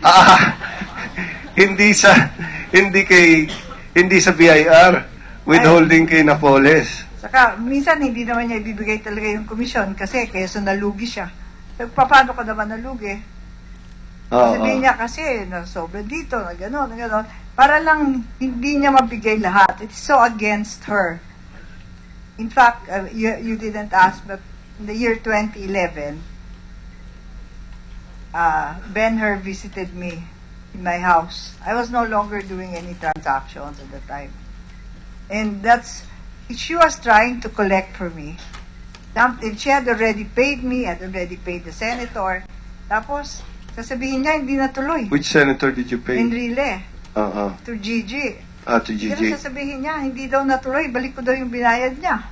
Ah, hindi sa hindi sa BIR, withholding kay Napoles. Saka, minsan hindi naman niya ibibigay talaga yung komisyon kasi kesa nalugi siya. Paano ka naman nalugi? Sabihin niya kasi, na sobra dito, na gano'n, na gano'n. Para lang hindi niya mabigay lahat. It's so against her. In fact, you didn't ask, but in the year 2011, Ben-Hur visited me in my house. I was no longer doing any transactions at the time. And she was trying to collect for me. And she had already paid me, had already paid the senator. Tapos, sasabihin niya, hindi natuloy. Which senator did you pay? Enrile. To Gigi. To Gigi. Pero sasabihin niya, hindi daw natuloy, balik ko daw yung binayad niya.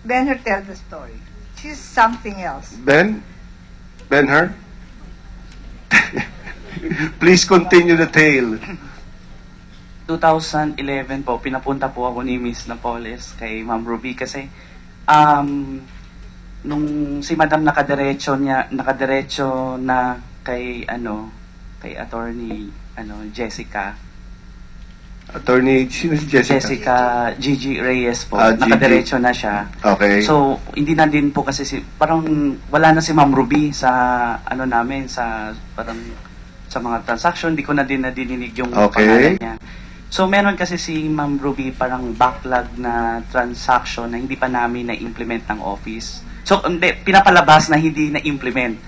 Ben-Hur tell the story. She's something else. Ben-Hur? Please continue the tale. 2011 po, pinapunta po ako ni Miss Napoles kay Ma'am Ruby kasi nung si Madam nakadiretso na kay attorney Jessica. Attorney, sino si Jessica? Jessica Gigi Reyes po. Gigi. Nakadiretso na siya. Okay. So, hindi na din po kasi parang wala na si Ma'am Ruby sa namin sa parang sa mga transaction, di ko na din nadinig yung pangalan niya. So, meron kasi si Ma'am Ruby parang backlog na transaction na hindi pa namin na-implement ng office. So, pinapalabas na hindi na-implement.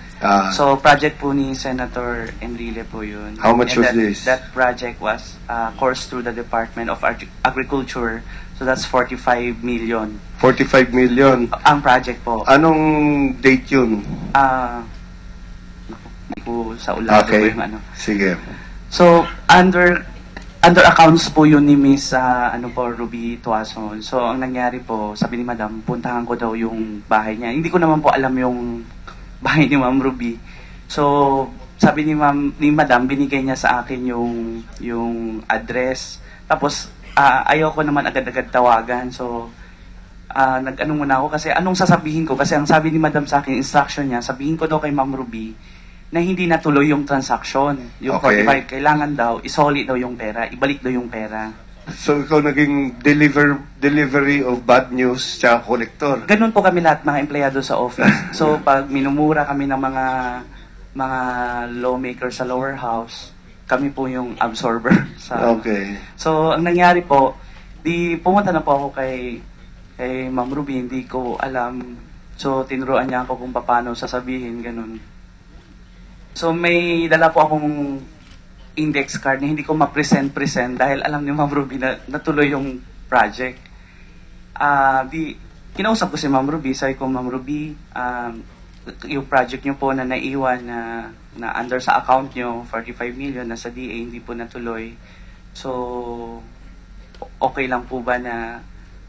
So, project po ni Senator Enrile po yun. How much was this? That project was coursed through the Department of Agriculture. So, that's 45 million. 45 million? Ang project po. Anong date yun? Hindi ko sa ulado po yung ano. Sige. So, under accounts po yun ni Miss Ruby Tuason. So, ang nangyari po, sabi ni Madam, puntahan ko daw yung bahay niya. Hindi ko naman po alam yung bahay ni Ma'am Ruby. So, sabi ni Madam, binigay niya sa akin yung address. Tapos, ayaw ko naman agad-agad tawagan. So, nag-ano muna ako kasi anong sasabihin ko? Kasi ang sabi ni Madam sa akin, instruction niya, sabihin ko daw kay Ma'am Ruby, na hindi natuloy yung transaction. Yung 45, kailangan daw, isoli daw yung pera, ibalik daw yung pera. So, ikaw naging delivery of bad news tsaka collector? Ganun po kami lahat, mga empleyado sa office. So, pag minumura kami ng mga lawmakers sa lower house, kami po yung absorber. So, ang nangyari po, pumunta na po ako kay Ma'am Ruby, hindi ko alam. So, tinuruan niya ako kung paano sasabihin, ganun. So, may dala po akong index card na hindi ko ma-present dahil alam ni Ma'am Ruby na natuloy yung project. Kinausap ko si Ma'am Ruby, sabi ko, Ma'am Ruby, yung project nyo po na naiwan na under sa account nyo, 45 million, nasa DA, hindi po natuloy. So, okay lang po ba na,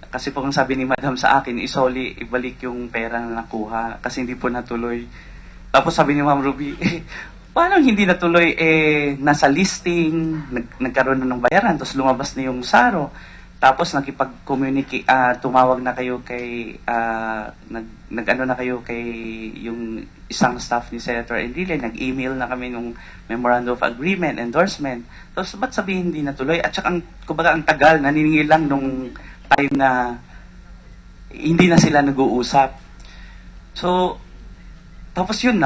kasi po ang sabi ni Madam sa akin, ibalik yung pera na nakuha kasi hindi po natuloy. Tapos sabi ni Ma'am Ruby, paano hindi natuloy? Nasa listing, nagkaroon na ng bayaran, tapos lumabas na yung SARO. Tapos nakipag-communicate, tumawag na kayo kay, nag-ano na kayo kay yung isang staff ni Senator Enrile, nag-email na kami nung Memorandum of Agreement, endorsement. Tapos ba't sabihin hindi natuloy? At saka, kumbaga ang tagal, naniningil lang nung time na hindi na sila nag-uusap. So, tapos yun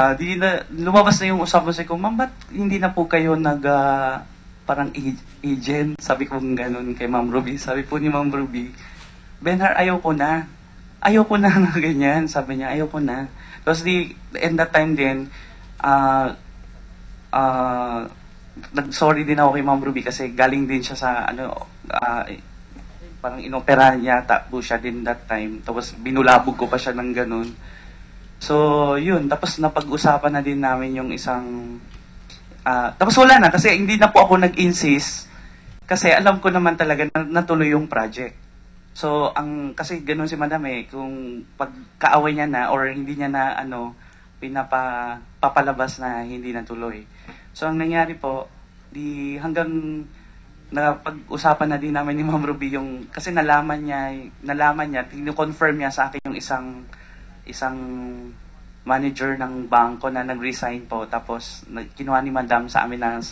lumabas na yung usapan ko, Ma'am, ba't hindi na po kayo parang agent? Sabi ko ganun kay Ma'am Ruby. Sabi po ni Ma'am Ruby, Ben-Hur, ayaw ko na ganyan. Sabi niya, ayaw ko na. Tapos in that time din, nag-sorry din ako kay Ma'am Ruby kasi galing din siya sa parang inopera yata po siya din that time. Tapos binulabog ko pa siya ng ganun. So, yun. Tapos napag-usapan na din namin yung isang... tapos wala na kasi hindi na po ako nag-insist kasi alam ko naman talaga na natuloy yung project. So, kasi ganun si Madam kung pagkaaway niya na or hindi niya na papalabas na hindi natuloy. So, ang nangyari po, hanggang napag-usapan na din namin ni Ma'am Ruby kasi nalaman niya, tino-confirm niya sa akin yung isang manager ng bangko na nag-resign po. Tapos kinuha ni Madam sa amin ng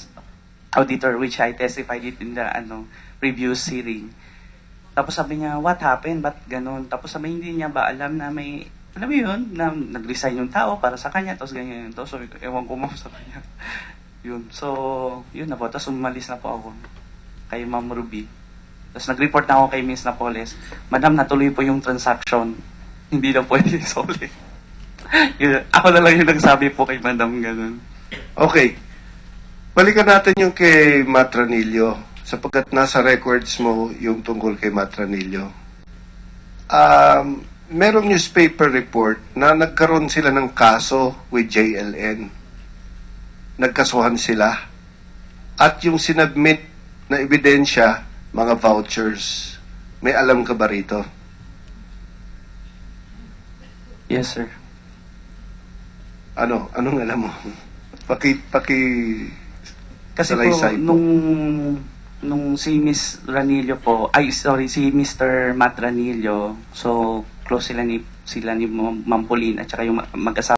auditor, which I testified it in the reviews hearing. Tapos sabi niya, what happened? Ba't ganun? Tapos sabi, hindi niya ba alam na may, alam mo yun, na nag-resign yung tao para sa kanya, tapos ganyan. Tapos sabi ko, ewan ko sa kanya. Yun. So, yun na po. Tapos umalis na po ako kay Ma'am Ruby. Tapos nag-report na ako kay Miss Napoles, Madam, natuloy po yung transaction. Hindi na pwede isole. Ako na lang yung nagsabi po kay Madam ganun. Okay. Balikan natin yung kay Matranillo, sapagkat nasa records mo yung tungkol kay Matranillo. Merong newspaper report na nagkaroon sila ng kaso with JLN. Nagkasuhan sila. At yung sinubmit na ebidensya, mga vouchers. May alam ka ba rito? Yes, sir. Ano? Anong alam mo? Kasi po, nung si Miss Ranillo po, si Mr. Matt Ranillo, so close sila ni Ma'am Pauline at saka yung mag-asawa